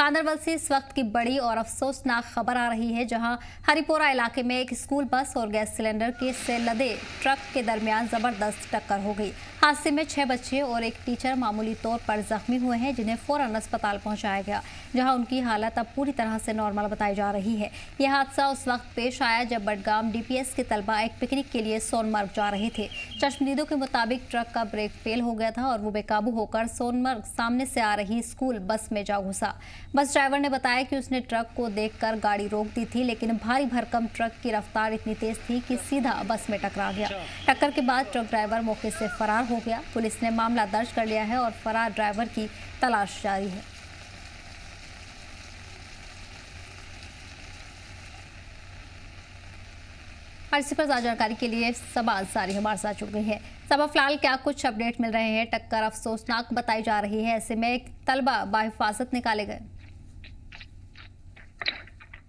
गांदरबल से इस वक्त की बड़ी और अफसोसनाक खबर आ रही है, जहां हरिपोरा इलाके में एक स्कूल बस और गैस सिलेंडर के से लदे ट्रक के दरमियान जबरदस्त टक्कर हो गई। हादसे में 6 बच्चे और एक टीचर मामूली तौर पर जख्मी हुए हैं, जिन्हें फौरन अस्पताल पहुंचाया गया, जहां उनकी हालत अब पूरी तरह से नॉर्मल बताई जा रही है। यह हादसा उस वक्त पेश आया जब बडगाम डीपीएस के तलबा एक पिकनिक के लिए सोनमर्ग जा रहे थे। चश्मदीदों के मुताबिक ट्रक का ब्रेक फेल हो गया था और वो बेकाबू होकर सोनमर्ग सामने से आ रही स्कूल बस में जा घुसा। बस ड्राइवर ने बताया कि उसने ट्रक को देखकर गाड़ी रोक दी थी, लेकिन भारी भरकम ट्रक की रफ्तार इतनी तेज थी कि सीधा बस में टकरा गया। टक्कर के बाद ट्रक ड्राइवर मौके से फरार हो गया। पुलिस ने मामला दर्ज कर लिया है और फरार ड्राइवर की तलाश जारी है। और इसी पर ज्यादा जानकारी के लिए सबा अंसारी हमारे साथ जुड़ गई है। सबा, फिलहाल क्या कुछ अपडेट मिल रहे हैं? टक्कर अफसोसनाक बताई जा रही है, ऐसे में एक तलबा बाहिफाजत निकाले गए।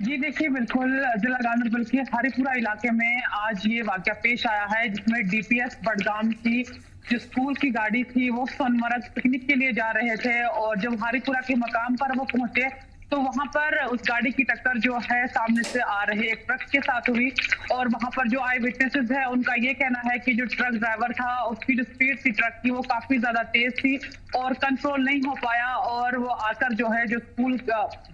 जी देखिए, बिल्कुल जिला गांदरबल के हरिपुरा इलाके में आज ये वाकया पेश आया है, जिसमें डीपीएस बडगाम की जो स्कूल की गाड़ी थी वो सोनमर्ग पिकनिक के लिए जा रहे थे और जब हरिपुरा के मकाम पर वो पहुंचे तो वहां पर उस गाड़ी की टक्कर जो है सामने से आ रहे एक ट्रक के साथ हुई। और वहां पर जो आई विटनेसेस है उनका ये कहना है कि जो ट्रक ड्राइवर था उसकी जो स्पीड थी ट्रक की वो काफी ज्यादा तेज थी और कंट्रोल नहीं हो पाया और वो आकर जो है जो स्कूल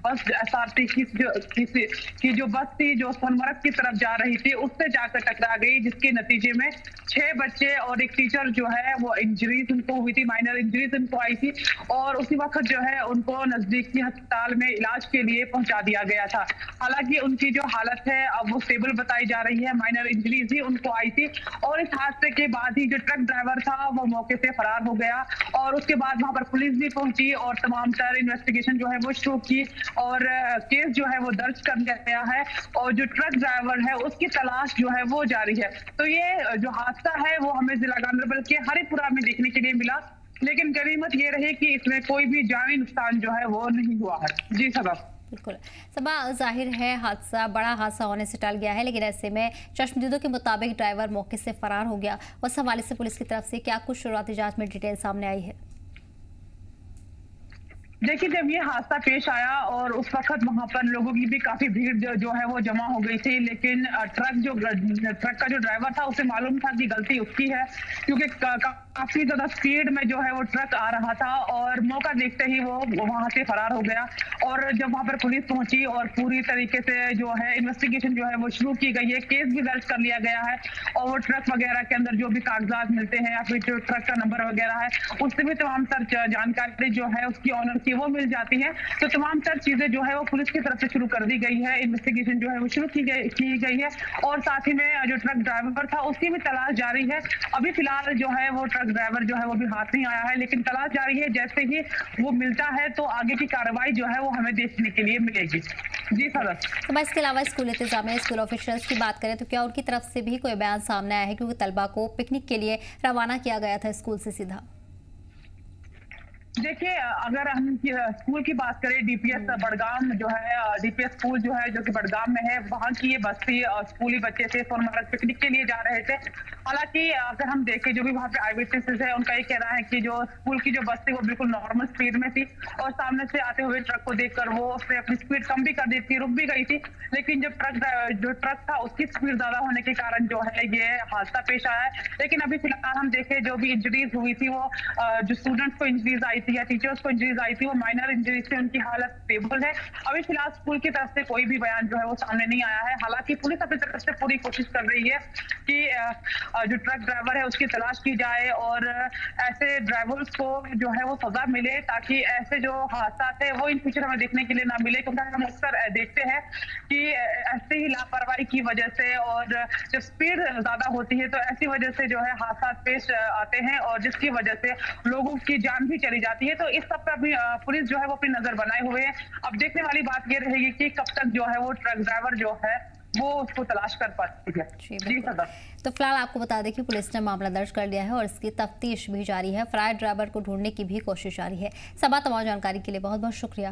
बस एसआरटी की जो बस थी जो सोनमर्ग की तरफ जा रही थी उससे जाकर टकरा गई, जिसके नतीजे में 6 बच्चे और एक टीचर जो है वो इंजरीज उनको हुई थी, माइनर इंजरीज उनको आई थी और उसी वक्त जो है उनको नजदीकी अस्पताल में इलाज के लिए पहुंचा दिया गया था। हालांकि उनकी जो हालत है अब वो स्टेबल बताई जा रही है। माइनर इंजरीज ही उनको आई थी और इस हादसे के बाद ही जो ट्रक ड्राइवर था वो मौके से फरार हो गया और उसके बाद वहां पर पुलिस भी पहुंची और तमाम तर इन्वेस्टिगेशन जो है वो शुरू की और केस जो है वो दर्ज कर लिया गया है और जो ट्रक ड्राइवर है उसकी तलाश जो है वो जारी है। तो ये जो हादसा है वो हमें जिला गांदरबल के हरिपुरा में देखने के लिए मिला, लेकिन गनीमत ये रही कि इसमें कोई भी जानी नुकसान जो है वो नहीं हुआ है। जी सबा। बिल्कुल सबा, जाहिर है हादसा बड़ा हादसा होने से टल गया है, लेकिन ऐसे में चश्मदीदों के मुताबिक ड्राइवर मौके से फरार हो गया। उस हवाले से पुलिस की तरफ से क्या कुछ शुरुआती जांच में डिटेल सामने आई है? देखिए, जब ये हादसा पेश आया और उस वक्त वहां पर लोगों की भी काफी भीड़ जो है वो जमा हो गई थी, लेकिन ट्रक का जो ड्राइवर था उसे मालूम था कि गलती उसकी है, क्योंकि काफी ज्यादा स्पीड में जो है वो ट्रक आ रहा था और मौका देखते ही वो वहां से फरार हो गया। और जब वहां पर पुलिस पहुंची और पूरी तरीके से जो है इन्वेस्टिगेशन जो है वो शुरू की गई है, केस भी दर्ज कर लिया गया है और वो ट्रक वगैरह के अंदर जो भी कागजात मिलते हैं या फिर जो ट्रक का नंबर वगैरह है उससे भी तमाम तर जानकारी जो है उसकी ऑनर की वो मिल जाती है। तो तमाम तर चीजें जो है वो पुलिस की तरफ से शुरू कर दी गई है, इन्वेस्टिगेशन जो है वो शुरू की गई है और साथ ही में जो ट्रक ड्राइवर था उसकी भी तलाश जारी है। अभी फिलहाल जो है वो ट्रक ड्राइवर जो है वो भी हाथ नहीं आया है, लेकिन तलाश जारी है। जैसे ही वो मिलता है तो आगे की कार्रवाई जो है वो हमें देखने के लिए मिलेगी। जी सर। तो इसके अलावा स्कूल इंतजामिया, स्कूल ऑफिशियल्स की बात करें तो क्या उनकी तरफ से भी कोई बयान सामने आया है, क्योंकि तलबा को पिकनिक के लिए रवाना किया गया था स्कूल से सीधा? देखिए, अगर हम स्कूल की बात करें, डीपीएस बडगाम जो है डीपीएस स्कूल जो है जो कि बडगाम में है, वहां की ये बस थी और स्कूली बच्चे थे सोनमर्ग पिकनिक के लिए जा रहे थे। हालांकि अगर हम देखें जो भी वहां पे आई विटनेसेस है उनका ये कहना है कि जो स्कूल की जो बस थी वो बिल्कुल नॉर्मल स्पीड में थी और सामने से आते हुए ट्रक को देखकर वो उसने अपनी स्पीड कम भी कर दी थी, रुक भी गई थी, लेकिन जब ट्रक था उसकी स्पीड ज्यादा होने के कारण जो है ये हादसा पेश आया है। लेकिन अभी फिलहाल हम देखें जो भी इंजरीज हुई थी वो जो स्टूडेंट्स को इंजरीज आई या टीचर्स को इंजरीज आई थी वो माइनर इंजरीज से उनकी हालत स्टेबल है। अभी फिलहाल स्कूल की तरफ से कोई भी बयान जो है वो सामने नहीं आया है। हालांकि पुलिस अपनी तरफ से पूरी कोशिश कर रही है कि जो ट्रक ड्राइवर है उसकी तलाश की जाए और ऐसे ड्राइवर्स को जो है वो सजा मिले, ताकि ऐसे जो हादसा थे वो इन फ्यूचर हमें देखने के लिए ना मिले, क्योंकि हम अक्सर देखते हैं कि ऐसे ही लापरवाही की वजह से और जब स्पीड ज्यादा होती है तो ऐसी वजह से जो है हादसा पेश आते हैं और जिसकी वजह से लोगों की जान भी चली जाती है। तो इस सब पर भी पुलिस जो है वो अपनी नजर बनाए हुए है। अब देखने वाली बात ये रहेगी कि कब तक जो है वो ट्रक ड्राइवर जो है वो उसको तलाश कर पाती है। जी सदा। तो फिलहाल आपको बता दें कि पुलिस ने मामला दर्ज कर लिया है और इसकी तफ्तीश भी जारी है। फरार ड्राइवर को ढूंढने की भी कोशिश जारी है। सबा, तमाम जानकारी के लिए बहुत बहुत शुक्रिया।